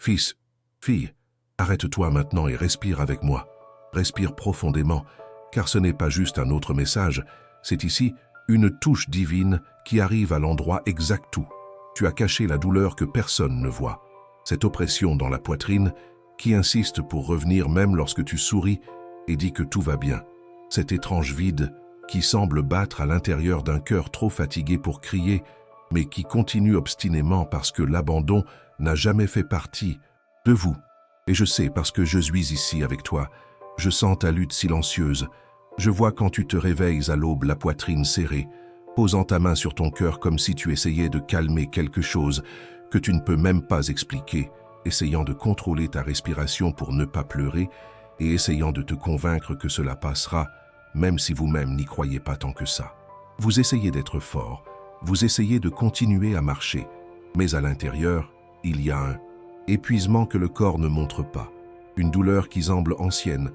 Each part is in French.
Fils, fille, arrête-toi maintenant et respire avec moi. Respire profondément, car ce n'est pas juste un autre message, c'est ici une touche divine qui arrive à l'endroit exact où tu as caché la douleur que personne ne voit. Cette oppression dans la poitrine qui insiste pour revenir même lorsque tu souris et dis que tout va bien. Cet étrange vide qui semble battre à l'intérieur d'un cœur trop fatigué pour crier, mais qui continue obstinément parce que l'abandon n'a jamais fait partie de vous. Et je sais parce que je suis ici avec toi. Je sens ta lutte silencieuse. Je vois quand tu te réveilles à l'aube la poitrine serrée, posant ta main sur ton cœur comme si tu essayais de calmer quelque chose que tu ne peux même pas expliquer, essayant de contrôler ta respiration pour ne pas pleurer et essayant de te convaincre que cela passera, même si vous-même n'y croyez pas tant que ça. Vous essayez d'être fort, vous essayez de continuer à marcher, mais à l'intérieur, il y a un épuisement que le corps ne montre pas, une douleur qui semble ancienne,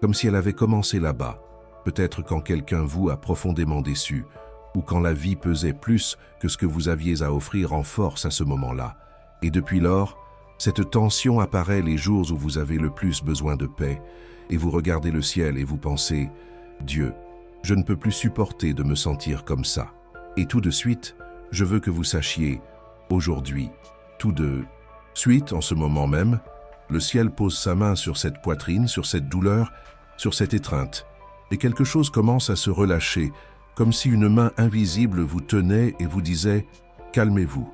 comme si elle avait commencé là-bas, peut-être quand quelqu'un vous a profondément déçu, ou quand la vie pesait plus que ce que vous aviez à offrir en force à ce moment-là. Et depuis lors, cette tension apparaît les jours où vous avez le plus besoin de paix, et vous regardez le ciel et vous pensez « Dieu, je ne peux plus supporter de me sentir comme ça. » Et tout de suite, je veux que vous sachiez, aujourd'hui, tout de suite, en ce moment même, le ciel pose sa main sur cette poitrine, sur cette douleur, sur cette étreinte, et quelque chose commence à se relâcher, comme si une main invisible vous tenait et vous disait « Calmez-vous,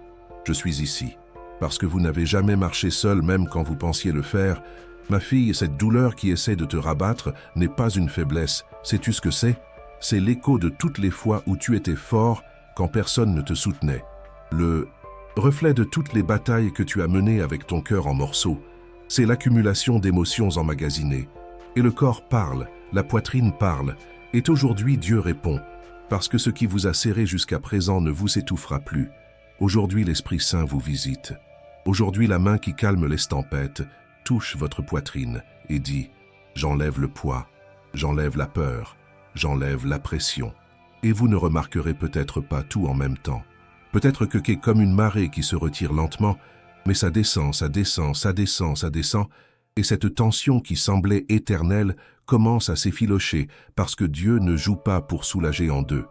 je suis ici. » Parce que vous n'avez jamais marché seul même quand vous pensiez le faire. Ma fille, cette douleur qui essaie de te rabattre n'est pas une faiblesse. Sais-tu ce que c'est? C'est l'écho de toutes les fois où tu étais fort quand personne ne te soutenait. Le reflet de toutes les batailles que tu as menées avec ton cœur en morceaux. C'est l'accumulation d'émotions emmagasinées. Et le corps parle, la poitrine parle. Et aujourd'hui Dieu répond. Parce que ce qui vous a serré jusqu'à présent ne vous étouffera plus. Aujourd'hui l'Esprit Saint vous visite. Aujourd'hui la main qui calme les tempêtes touche votre poitrine et dit « J'enlève le poids, j'enlève la peur, j'enlève la pression. » Et vous ne remarquerez peut-être pas tout en même temps. Peut-être que c'est comme une marée qui se retire lentement, mais ça descend, ça descend, ça descend, ça descend, et cette tension qui semblait éternelle commence à s'effilocher parce que Dieu ne joue pas pour soulager en deux.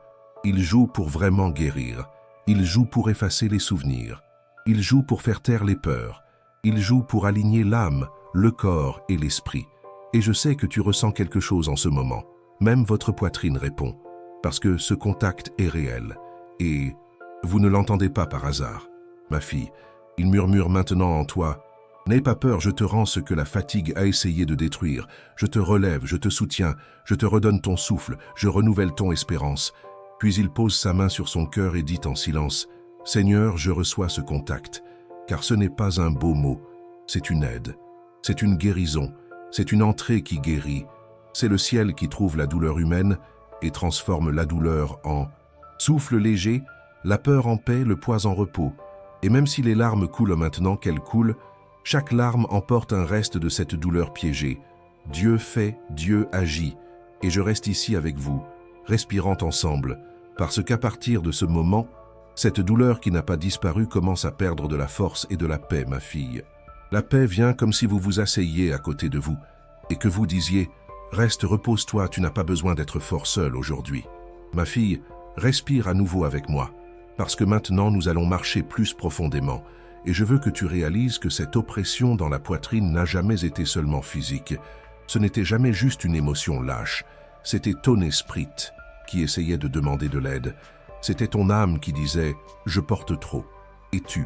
Il joue pour vraiment guérir. Il joue pour effacer les souvenirs. Il joue pour faire taire les peurs. Il joue pour aligner l'âme, le corps et l'esprit. Et je sais que tu ressens quelque chose en ce moment. Même votre poitrine répond. Parce que ce contact est réel. Et vous ne l'entendez pas par hasard. Ma fille, il murmure maintenant en toi. N'aie pas peur, je te rends ce que la fatigue a essayé de détruire. Je te relève, je te soutiens, je te redonne ton souffle, je renouvelle ton espérance. Puis il pose sa main sur son cœur et dit en silence, « Seigneur, je reçois ce contact, car ce n'est pas un beau mot, c'est une aide, c'est une guérison, c'est une entrée qui guérit, c'est le ciel qui trouve la douleur humaine et transforme la douleur en souffle léger, la peur en paix, le poids en repos. Et même si les larmes coulent maintenant qu'elles coulent, chaque larme emporte un reste de cette douleur piégée. Dieu fait, Dieu agit, et je reste ici avec vous, respirant ensemble, parce qu'à partir de ce moment, cette douleur qui n'a pas disparu commence à perdre de la force et de la paix, ma fille. La paix vient comme si vous vous asseyiez à côté de vous, et que vous disiez « Reste, repose-toi, tu n'as pas besoin d'être fort seul aujourd'hui. » Ma fille, respire à nouveau avec moi, parce que maintenant nous allons marcher plus profondément, et je veux que tu réalises que cette oppression dans la poitrine n'a jamais été seulement physique. Ce n'était jamais juste une émotion lâche, c'était ton esprit qui essayait de demander de l'aide. C'était ton âme qui disait « je porte trop ». Et tu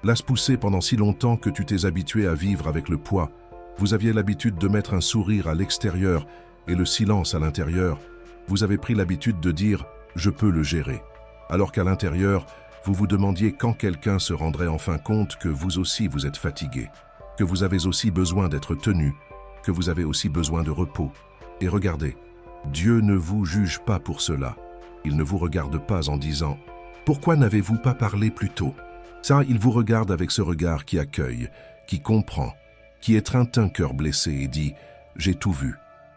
l'as poussé pendant si longtemps que tu t'es habitué à vivre avec le poids. Vous aviez l'habitude de mettre un sourire à l'extérieur et le silence à l'intérieur. Vous avez pris l'habitude de dire « je peux le gérer ». Alors qu'à l'intérieur, vous vous demandiez quand quelqu'un se rendrait enfin compte que vous aussi vous êtes fatigué, que vous avez aussi besoin d'être tenu, que vous avez aussi besoin de repos. Et regardez, Dieu ne vous juge pas pour cela. Il ne vous regarde pas en disant « Pourquoi n'avez-vous pas parlé plus tôt ?» Ça, il vous regarde avec ce regard qui accueille, qui comprend, qui étreint un cœur blessé et dit « J'ai tout vu.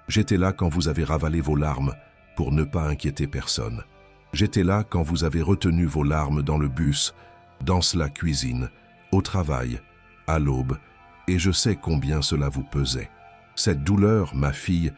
J'étais là quand vous avez ravalé vos larmes pour ne pas inquiéter personne. J'étais là quand vous avez retenu vos larmes dans le bus, dans la cuisine, au travail, à l'aube, et je sais combien cela vous pesait. Cette douleur, ma fille,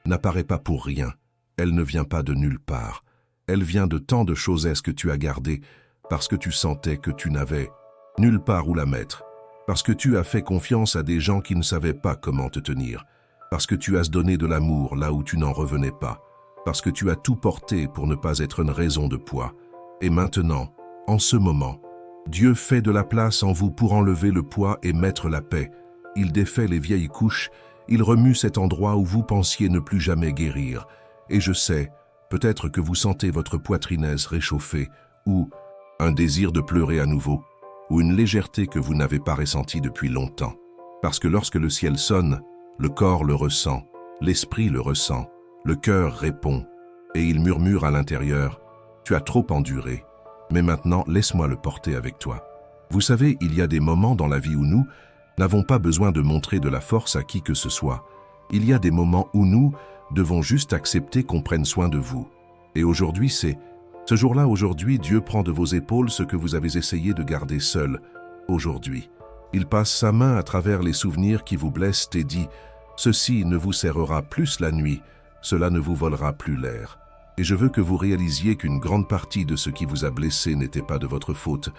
n'apparaît pas pour rien. Elle ne vient pas de nulle part. Elle vient de tant de choses que tu as gardées parce que tu sentais que tu n'avais nulle part où la mettre, parce que tu as fait confiance à des gens qui ne savaient pas comment te tenir, parce que tu as donné de l'amour là où tu n'en revenais pas, parce que tu as tout porté pour ne pas être une raison de poids. Et maintenant, en ce moment, Dieu fait de la place en vous pour enlever le poids et mettre la paix. Il défait les vieilles couches, il remue cet endroit où vous pensiez ne plus jamais guérir. Et je sais, peut-être que vous sentez votre poitrine réchauffée, ou un désir de pleurer à nouveau, ou une légèreté que vous n'avez pas ressentie depuis longtemps. Parce que lorsque le ciel sonne, le corps le ressent, l'esprit le ressent, le cœur répond, et il murmure à l'intérieur, « Tu as trop enduré, mais maintenant laisse-moi le porter avec toi. » Vous savez, il y a des moments dans la vie où nous n'avons pas besoin de montrer de la force à qui que ce soit. Il y a des moments où nous devons juste accepter qu'on prenne soin de vous. Et aujourd'hui, c'est ce jour-là, aujourd'hui, Dieu prend de vos épaules ce que vous avez essayé de garder seul. Aujourd'hui, il passe sa main à travers les souvenirs qui vous blessent et dit « Ceci ne vous serrera plus la nuit, cela ne vous volera plus l'air. » Et je veux que vous réalisiez qu'une grande partie de ce qui vous a blessé n'était pas de votre faute.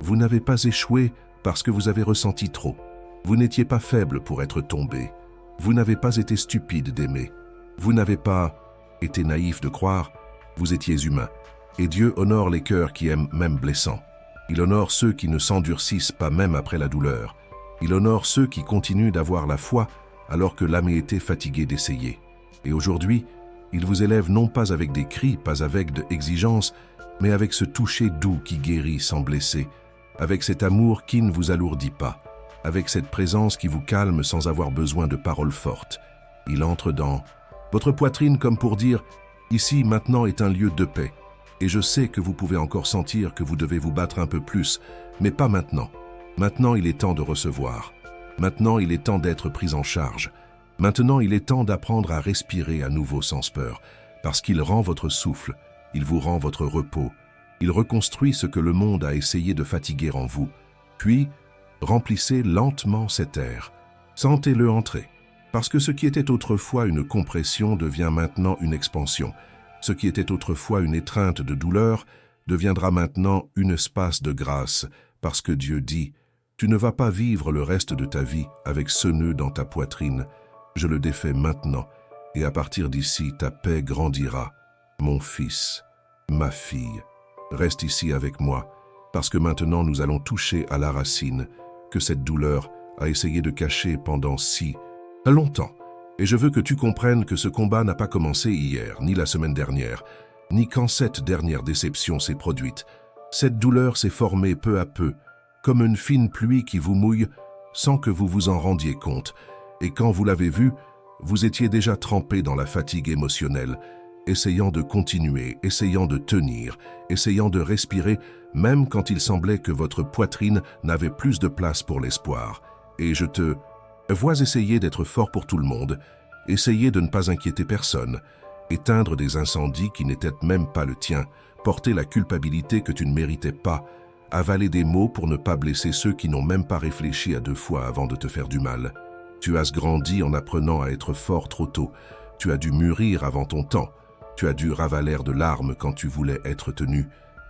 Vous n'avez pas échoué parce que vous avez ressenti trop. Vous n'étiez pas faible pour être tombé. Vous n'avez pas été stupide d'aimer. Vous n'avez pas été naïf de croire. Vous étiez humain. Et Dieu honore les cœurs qui aiment même blessants. Il honore ceux qui ne s'endurcissent pas même après la douleur. Il honore ceux qui continuent d'avoir la foi alors que l'âme était fatiguée d'essayer. Et aujourd'hui, il vous élève non pas avec des cris, pas avec de exigences, mais avec ce toucher doux qui guérit sans blesser, avec cet amour qui ne vous alourdit pas, avec cette présence qui vous calme sans avoir besoin de paroles fortes. Il entre dans votre poitrine comme pour dire « Ici, maintenant est un lieu de paix. » Et je sais que vous pouvez encore sentir que vous devez vous battre un peu plus, mais pas maintenant. Maintenant, il est temps de recevoir. Maintenant, il est temps d'être pris en charge. Maintenant, il est temps d'apprendre à respirer à nouveau sans peur, parce qu'il rend votre souffle, il vous rend votre repos. Il reconstruit ce que le monde a essayé de fatiguer en vous. Puis, remplissez lentement cet air. Sentez-le entrer. Parce que ce qui était autrefois une compression devient maintenant une expansion. Ce qui était autrefois une étreinte de douleur deviendra maintenant un espace de grâce, parce que Dieu dit « Tu ne vas pas vivre le reste de ta vie avec ce nœud dans ta poitrine. Je le défais maintenant, et à partir d'ici, ta paix grandira. Mon fils, ma fille, reste ici avec moi, parce que maintenant nous allons toucher à la racine que cette douleur a essayé de cacher pendant si longtemps. Et je veux que tu comprennes que ce combat n'a pas commencé hier, ni la semaine dernière, ni quand cette dernière déception s'est produite. Cette douleur s'est formée peu à peu, comme une fine pluie qui vous mouille sans que vous vous en rendiez compte. Et quand vous l'avez vu, vous étiez déjà trempé dans la fatigue émotionnelle, essayant de continuer, essayant de tenir, essayant de respirer, même quand il semblait que votre poitrine n'avait plus de place pour l'espoir. Et je te vois essayer d'être fort pour tout le monde, essayer de ne pas inquiéter personne, éteindre des incendies qui n'étaient même pas le tien, porter la culpabilité que tu ne méritais pas, avaler des mots pour ne pas blesser ceux qui n'ont même pas réfléchi à 2 fois avant de te faire du mal. Tu as grandi en apprenant à être fort trop tôt, tu as dû mûrir avant ton temps, tu as dû ravaler de larmes quand tu voulais être tenu,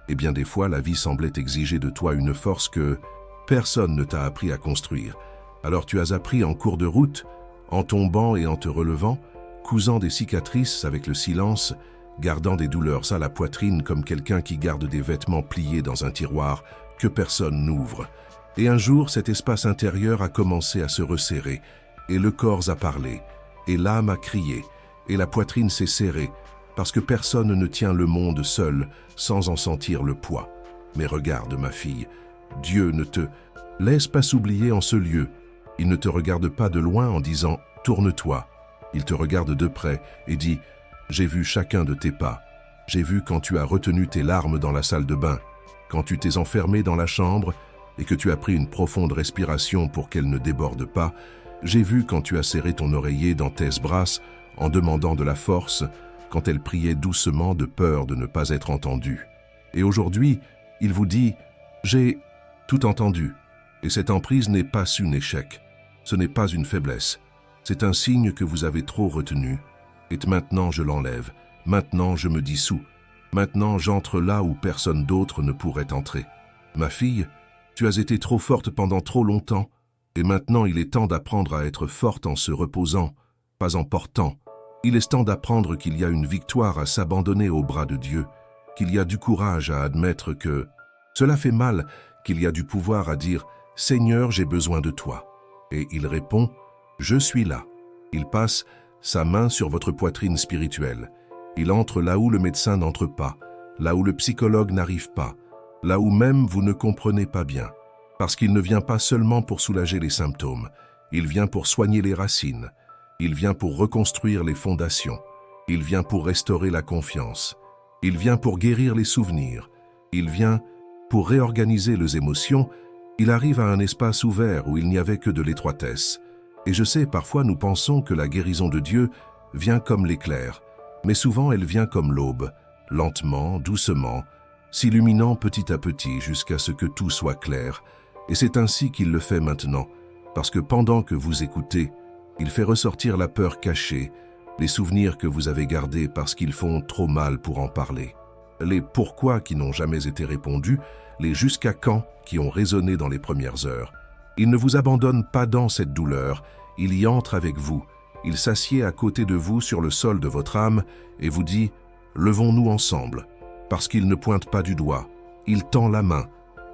et bien des fois la vie semblait exiger de toi une force que personne ne t'a appris à construire. Alors tu as appris en cours de route, en tombant et en te relevant, cousant des cicatrices avec le silence, gardant des douleurs à la poitrine comme quelqu'un qui garde des vêtements pliés dans un tiroir que personne n'ouvre. Et un jour, cet espace intérieur a commencé à se resserrer, et le corps a parlé, et l'âme a crié, et la poitrine s'est serrée, parce que personne ne tient le monde seul sans en sentir le poids. Mais regarde, ma fille, Dieu ne te laisse pas s'oublier en ce lieu. Il ne te regarde pas de loin en disant « Tourne-toi ». Il te regarde de près et dit « J'ai vu chacun de tes pas. J'ai vu quand tu as retenu tes larmes dans la salle de bain, quand tu t'es enfermé dans la chambre et que tu as pris une profonde respiration pour qu'elle ne déborde pas. J'ai vu quand tu as serré ton oreiller dans tes bras en demandant de la force, quand elle priait doucement de peur de ne pas être entendue. Et aujourd'hui, il vous dit « J'ai tout entendu ». Et cette emprise n'est pas un échec. Ce n'est pas une faiblesse. C'est un signe que vous avez trop retenu. Et maintenant je l'enlève. Maintenant je me dissous. Maintenant j'entre là où personne d'autre ne pourrait entrer. Ma fille, tu as été trop forte pendant trop longtemps. Et maintenant il est temps d'apprendre à être forte en se reposant, pas en portant. Il est temps d'apprendre qu'il y a une victoire à s'abandonner aux bras de Dieu, qu'il y a du courage à admettre que cela fait mal, qu'il y a du pouvoir à dire « Seigneur, j'ai besoin de toi ». Et il répond « Je suis là ». Il passe sa main sur votre poitrine spirituelle. Il entre là où le médecin n'entre pas, là où le psychologue n'arrive pas, là où même vous ne comprenez pas bien. Parce qu'il ne vient pas seulement pour soulager les symptômes, il vient pour soigner les racines. Il vient pour reconstruire les fondations. Il vient pour restaurer la confiance. Il vient pour guérir les souvenirs. Il vient pour réorganiser les émotions. Il arrive à un espace ouvert où il n'y avait que de l'étroitesse. Et je sais, parfois nous pensons que la guérison de Dieu vient comme l'éclair, mais souvent elle vient comme l'aube, lentement, doucement, s'illuminant petit à petit jusqu'à ce que tout soit clair. Et c'est ainsi qu'il le fait maintenant, parce que pendant que vous écoutez, il fait ressortir la peur cachée, les souvenirs que vous avez gardés parce qu'ils font trop mal pour en parler. Les pourquoi qui n'ont jamais été répondus, les jusqu'à quand qui ont résonné dans les premières heures. Il ne vous abandonne pas dans cette douleur, il y entre avec vous, il s'assied à côté de vous sur le sol de votre âme et vous dit « Levons-nous ensemble », parce qu'il ne pointe pas du doigt, il tend la main,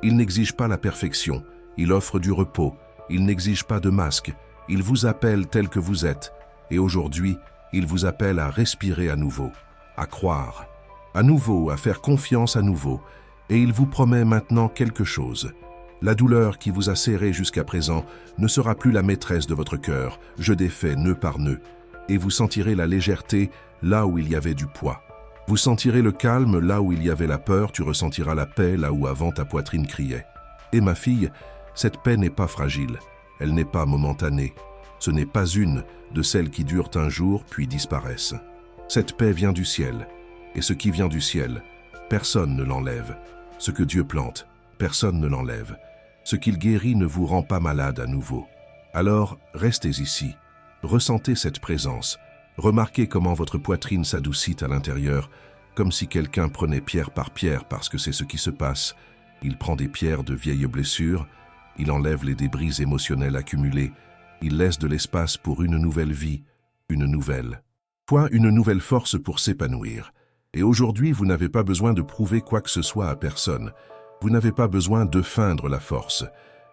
il n'exige pas la perfection, il offre du repos, il n'exige pas de masque, il vous appelle tel que vous êtes, et aujourd'hui, il vous appelle à respirer à nouveau, à croire, à nouveau, à faire confiance à nouveau, et il vous promet maintenant quelque chose. La douleur qui vous a serré jusqu'à présent ne sera plus la maîtresse de votre cœur, je défais nœud par nœud, et vous sentirez la légèreté là où il y avait du poids. Vous sentirez le calme là où il y avait la peur, tu ressentiras la paix là où avant ta poitrine criait. Et ma fille, cette paix n'est pas fragile. Elle n'est pas momentanée. Ce n'est pas une de celles qui durent un jour puis disparaissent. Cette paix vient du ciel. Et ce qui vient du ciel, personne ne l'enlève. Ce que Dieu plante, personne ne l'enlève. Ce qu'il guérit ne vous rend pas malade à nouveau. Alors, restez ici. Ressentez cette présence. Remarquez comment votre poitrine s'adoucit à l'intérieur, comme si quelqu'un prenait pierre par pierre parce que c'est ce qui se passe. Il prend des pierres de vieilles blessures, il enlève les débris émotionnels accumulés, il laisse de l'espace pour une nouvelle vie, une nouvelle force pour s'épanouir. Et aujourd'hui, vous n'avez pas besoin de prouver quoi que ce soit à personne. Vous n'avez pas besoin de feindre la force.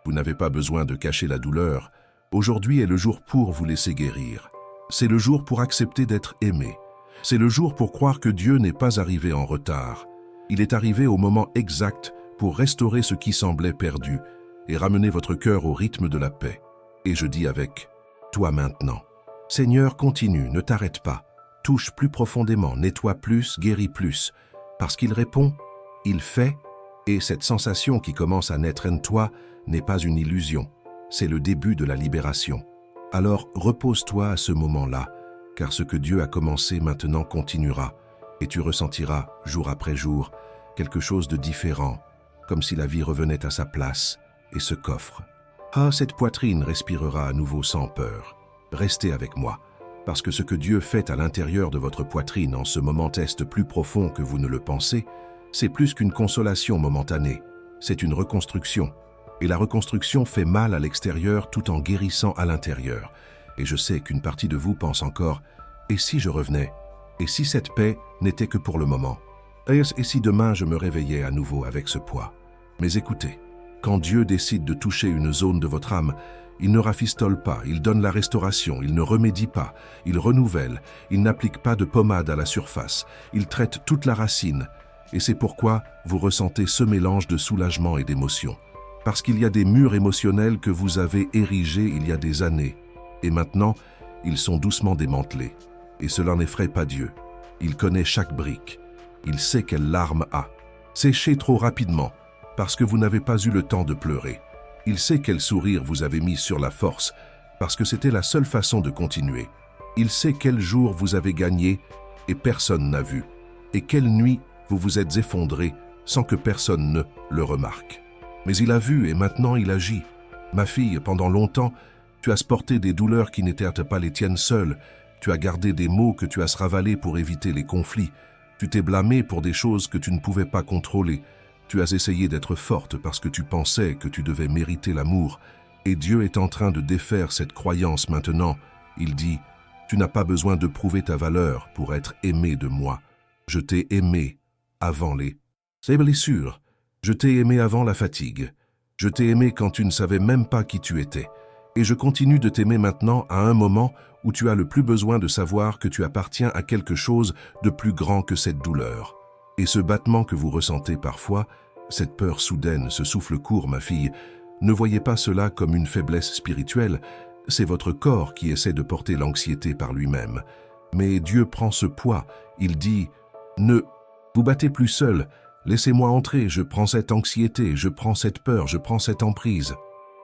Vous n'avez pas besoin de cacher la douleur. Aujourd'hui est le jour pour vous laisser guérir. C'est le jour pour accepter d'être aimé. C'est le jour pour croire que Dieu n'est pas arrivé en retard. Il est arrivé au moment exact pour restaurer ce qui semblait perdu et ramener votre cœur au rythme de la paix. Et je dis avec « Toi maintenant ». Seigneur, continue, ne t'arrête pas. Touche plus profondément, nettoie plus, guéris plus. Parce qu'il répond, il fait, et cette sensation qui commence à naître en toi n'est pas une illusion. C'est le début de la libération. Alors repose-toi à ce moment-là, car ce que Dieu a commencé maintenant continuera, et tu ressentiras, jour après jour, quelque chose de différent, comme si la vie revenait à sa place et se coffre. Ah, cette poitrine respirera à nouveau sans peur. Restez avec moi, parce que ce que Dieu fait à l'intérieur de votre poitrine en ce moment est plus profond que vous ne le pensez, c'est plus qu'une consolation momentanée, c'est une reconstruction. Et la reconstruction fait mal à l'extérieur tout en guérissant à l'intérieur. Et je sais qu'une partie de vous pense encore « Et si je revenais? Et si cette paix n'était que pour le moment? Et si demain je me réveillais à nouveau avec ce poids ?» Mais écoutez, quand Dieu décide de toucher une zone de votre âme, il ne rafistole pas, il donne la restauration, il ne remédie pas, il renouvelle, il n'applique pas de pommade à la surface, il traite toute la racine. Et c'est pourquoi vous ressentez ce mélange de soulagement et d'émotion. Parce qu'il y a des murs émotionnels que vous avez érigés il y a des années. Et maintenant, ils sont doucement démantelés. Et cela n'effraie pas Dieu. Il connaît chaque brique. Il sait quelle larme a. Séchez trop rapidement, parce que vous n'avez pas eu le temps de pleurer. Il sait quel sourire vous avez mis sur la force, parce que c'était la seule façon de continuer. Il sait quel jour vous avez gagné et personne n'a vu. Et quelle nuit vous vous êtes effondré sans que personne ne le remarque. Mais il a vu et maintenant il agit. Ma fille, pendant longtemps, Tu as supporté des douleurs qui n'étaient pas les tiennes seules. Tu as gardé des mots que tu as ravalés pour éviter les conflits. Tu t'es blâmé pour des choses que tu ne pouvais pas contrôler. Tu as essayé d'être forte parce que tu pensais que tu devais mériter l'amour. Et Dieu est en train de défaire cette croyance maintenant. Il dit, tu n'as pas besoin de prouver ta valeur pour être aimé de moi. Je t'ai aimé avant ces blessures. Je t'ai aimé avant la fatigue. Je t'ai aimé quand tu ne savais même pas qui tu étais. Et je continue de t'aimer maintenant à un moment où tu as le plus besoin de savoir que tu appartiens à quelque chose de plus grand que cette douleur. Et ce battement que vous ressentez parfois, cette peur soudaine, ce souffle court, ma fille, ne voyez pas cela comme une faiblesse spirituelle, c'est votre corps qui essaie de porter l'anxiété par lui-même. Mais Dieu prend ce poids, il dit « Ne vous battez plus seul, laissez-moi entrer, je prends cette anxiété, je prends cette peur, je prends cette emprise. »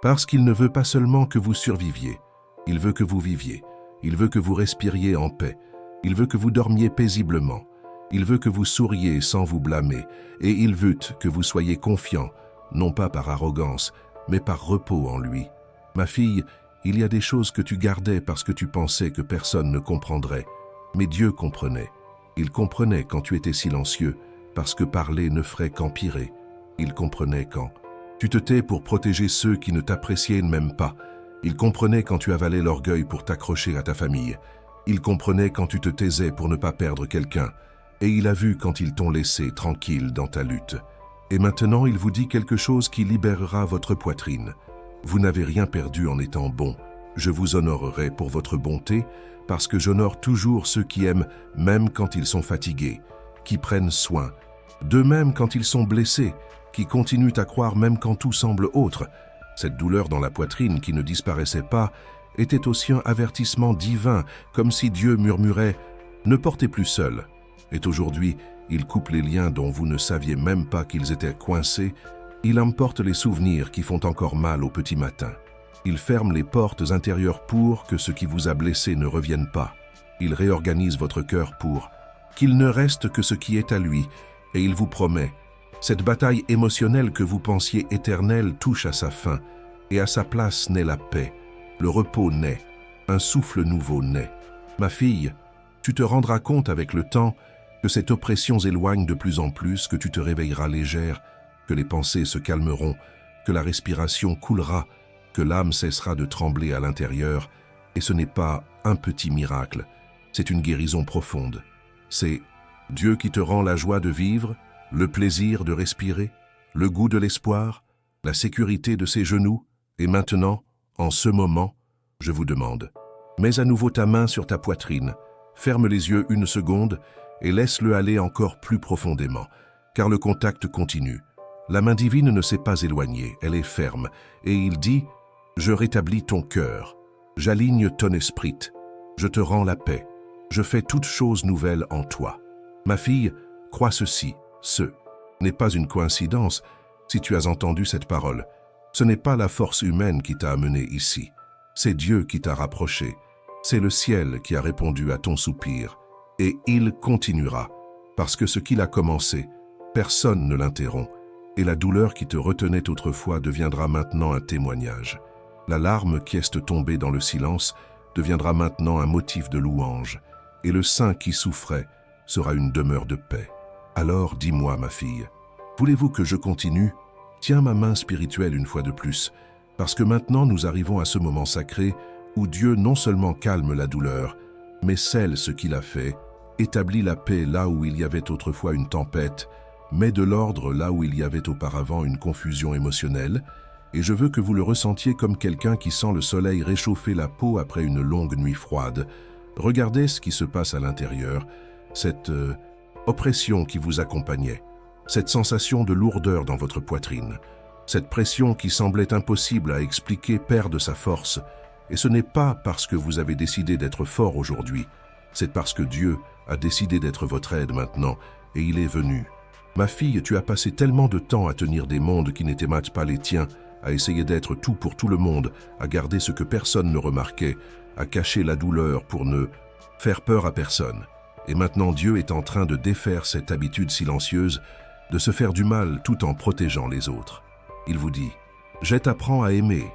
Parce qu'il ne veut pas seulement que vous surviviez, il veut que vous viviez, il veut que vous respiriez en paix, il veut que vous dormiez paisiblement, il veut que vous souriez sans vous blâmer, et il veut que vous soyez confiant, non pas par arrogance, mais par repos en lui. Ma fille, il y a des choses que tu gardais parce que tu pensais que personne ne comprendrait, mais Dieu comprenait. Il comprenait quand tu étais silencieux, parce que parler ne ferait qu'empirer. Il comprenait quand tu te tais pour protéger ceux qui ne t'appréciaient même pas. Il comprenait quand tu avalais l'orgueil pour t'accrocher à ta famille. Il comprenait quand tu te taisais pour ne pas perdre quelqu'un. Et il a vu quand ils t'ont laissé tranquille dans ta lutte. Et maintenant, il vous dit quelque chose qui libérera votre poitrine. Vous n'avez rien perdu en étant bon. Je vous honorerai pour votre bonté, parce que j'honore toujours ceux qui aiment, même quand ils sont fatigués, qui prennent soin, d'eux-mêmes quand ils sont blessés, qui continuent à croire même quand tout semble autre. Cette douleur dans la poitrine qui ne disparaissait pas était aussi un avertissement divin, comme si Dieu murmurait « Ne portez plus seul ». Et aujourd'hui, il coupe les liens dont vous ne saviez même pas qu'ils étaient coincés, il emporte les souvenirs qui font encore mal au petit matin. Il ferme les portes intérieures pour que ce qui vous a blessé ne revienne pas. Il réorganise votre cœur pour qu'il ne reste que ce qui est à lui, et il vous promet cette bataille émotionnelle que vous pensiez éternelle touche à sa fin, et à sa place naît la paix. Le repos naît, un souffle nouveau naît. Ma fille, tu te rendras compte avec le temps que cette oppression s'éloigne de plus en plus, que tu te réveilleras légère, que les pensées se calmeront, que la respiration coulera, que l'âme cessera de trembler à l'intérieur, et ce n'est pas un petit miracle, c'est une guérison profonde. C'est Dieu qui te rend la joie de vivre, le plaisir de respirer, le goût de l'espoir, la sécurité de ses genoux, et maintenant, en ce moment, je vous demande, mets à nouveau ta main sur ta poitrine, ferme les yeux une seconde et laisse-le aller encore plus profondément, car le contact continue. La main divine ne s'est pas éloignée, elle est ferme, et il dit « Je rétablis ton cœur, j'aligne ton esprit, je te rends la paix, je fais toutes choses nouvelles en toi. » Ma fille, crois ceci, ce n'est pas une coïncidence si tu as entendu cette parole. Ce n'est pas la force humaine qui t'a amené ici, c'est Dieu qui t'a rapproché, c'est le ciel qui a répondu à ton soupir, et il continuera, parce que ce qu'il a commencé, personne ne l'interrompt, et la douleur qui te retenait autrefois deviendra maintenant un témoignage. La larme qui est tombée dans le silence deviendra maintenant un motif de louange, et le sein qui souffrait sera une demeure de paix. Alors dis-moi, ma fille, voulez-vous que je continue? Tiens ma main spirituelle une fois de plus, parce que maintenant nous arrivons à ce moment sacré où Dieu non seulement calme la douleur, mais scelle ce qu'il a fait, établit la paix là où il y avait autrefois une tempête, met de l'ordre là où il y avait auparavant une confusion émotionnelle, et je veux que vous le ressentiez comme quelqu'un qui sent le soleil réchauffer la peau après une longue nuit froide. Regardez ce qui se passe à l'intérieur, cette oppression qui vous accompagnait, cette sensation de lourdeur dans votre poitrine, cette pression qui semblait impossible à expliquer perd de sa force, et ce n'est pas parce que vous avez décidé d'être fort aujourd'hui, c'est parce que Dieu a décidé d'être votre aide maintenant, et il est venu. Ma fille, tu as passé tellement de temps à tenir des mondes qui n'étaient pas les tiens, à essayer d'être tout pour tout le monde, à garder ce que personne ne remarquait, à cacher la douleur pour ne faire peur à personne. Et maintenant Dieu est en train de défaire cette habitude silencieuse de se faire du mal tout en protégeant les autres. Il vous dit, je t'apprends à aimer,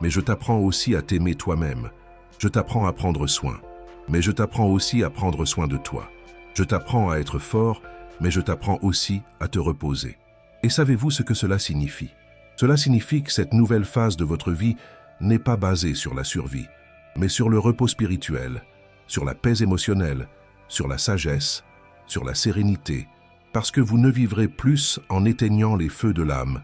mais je t'apprends aussi à t'aimer toi-même. Je t'apprends à prendre soin, mais je t'apprends aussi à prendre soin de toi. Je t'apprends à être fort, mais je t'apprends aussi à te reposer. Et savez-vous ce que cela signifie? Cela signifie que cette nouvelle phase de votre vie n'est pas basée sur la survie, mais sur le repos spirituel, sur la paix émotionnelle, sur la sagesse, sur la sérénité, parce que vous ne vivrez plus en éteignant les feux de l'âme,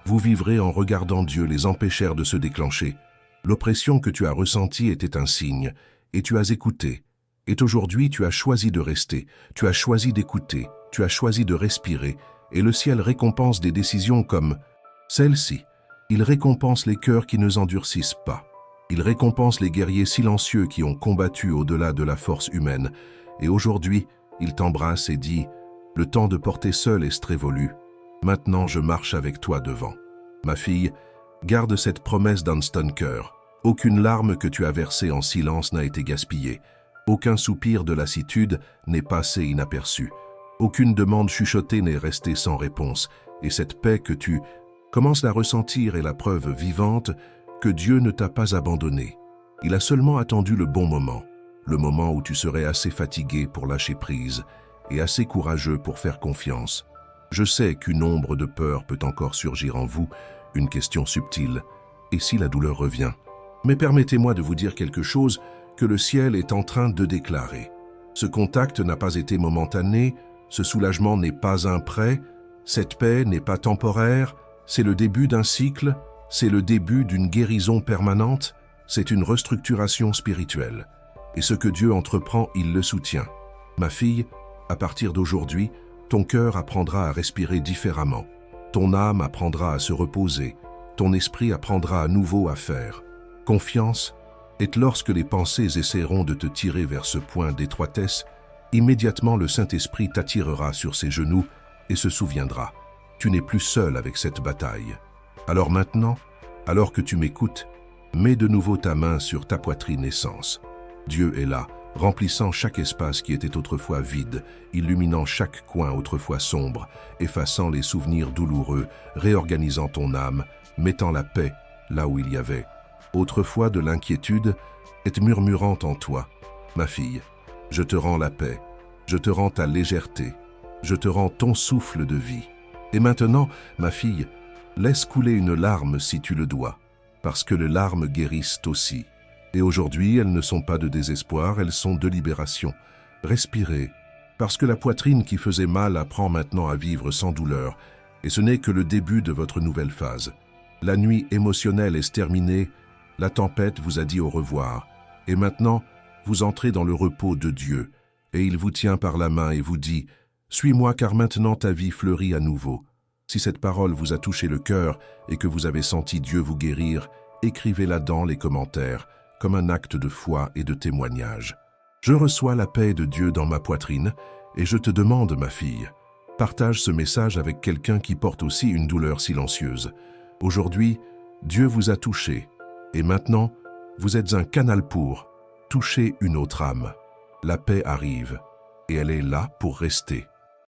vous vivrez en regardant Dieu les empêcher de se déclencher. L'oppression que tu as ressentie était un signe, et tu as écouté. Et aujourd'hui tu as choisi de rester, tu as choisi d'écouter, tu as choisi de respirer, et le ciel récompense des décisions comme celle-ci. Il récompense les cœurs qui ne endurcissent pas. Il récompense les guerriers silencieux qui ont combattu au-delà de la force humaine. Et aujourd'hui, il t'embrasse et dit « Le temps de porter seul est révolu. Maintenant, je marche avec toi devant. » Ma fille, garde cette promesse dans ton cœur. Aucune larme que tu as versée en silence n'a été gaspillée. Aucun soupir de lassitude n'est passé inaperçu. Aucune demande chuchotée n'est restée sans réponse. Et cette paix que tu commences à ressentir est la preuve vivante que Dieu ne t'a pas abandonné. Il a seulement attendu le moment où tu serais assez fatigué pour lâcher prise et assez courageux pour faire confiance. Je sais qu'une ombre de peur peut encore surgir en vous, une question subtile. Et si la douleur revient? Mais permettez-moi de vous dire quelque chose que le ciel est en train de déclarer. Ce contact n'a pas été momentané, ce soulagement n'est pas un prêt, cette paix n'est pas temporaire, c'est le début d'un cycle, c'est le début d'une guérison permanente, c'est une restructuration spirituelle. Et ce que Dieu entreprend, il le soutient. Ma fille, à partir d'aujourd'hui, ton cœur apprendra à respirer différemment. Ton âme apprendra à se reposer. Ton esprit apprendra à nouveau à faire confiance. Et lorsque les pensées essaieront de te tirer vers ce point d'étroitesse, immédiatement le Saint-Esprit t'attirera sur ses genoux et se souviendra. Tu n'es plus seul avec cette bataille. Alors maintenant, alors que tu m'écoutes, mets de nouveau ta main sur ta poitrine et sens. Dieu est là, remplissant chaque espace qui était autrefois vide, illuminant chaque coin autrefois sombre, effaçant les souvenirs douloureux, réorganisant ton âme, mettant la paix là où il y avait autrefois de l'inquiétude, et murmurant en toi. Ma fille, je te rends la paix, je te rends ta légèreté, je te rends ton souffle de vie. Et maintenant, ma fille, laisse couler une larme si tu le dois, parce que les larmes guérissent aussi. Et aujourd'hui, elles ne sont pas de désespoir, elles sont de libération. Respirez, parce que la poitrine qui faisait mal apprend maintenant à vivre sans douleur, et ce n'est que le début de votre nouvelle phase. La nuit émotionnelle est terminée, la tempête vous a dit au revoir, et maintenant, vous entrez dans le repos de Dieu, et il vous tient par la main et vous dit « Suis-moi car maintenant ta vie fleurit à nouveau ». Si cette parole vous a touché le cœur et que vous avez senti Dieu vous guérir, écrivez-la dans les commentaires, comme un acte de foi et de témoignage. Je reçois la paix de Dieu dans ma poitrine et je te demande, ma fille, partage ce message avec quelqu'un qui porte aussi une douleur silencieuse. Aujourd'hui, Dieu vous a touché et maintenant, vous êtes un canal pour toucher une autre âme. La paix arrive et elle est là pour rester.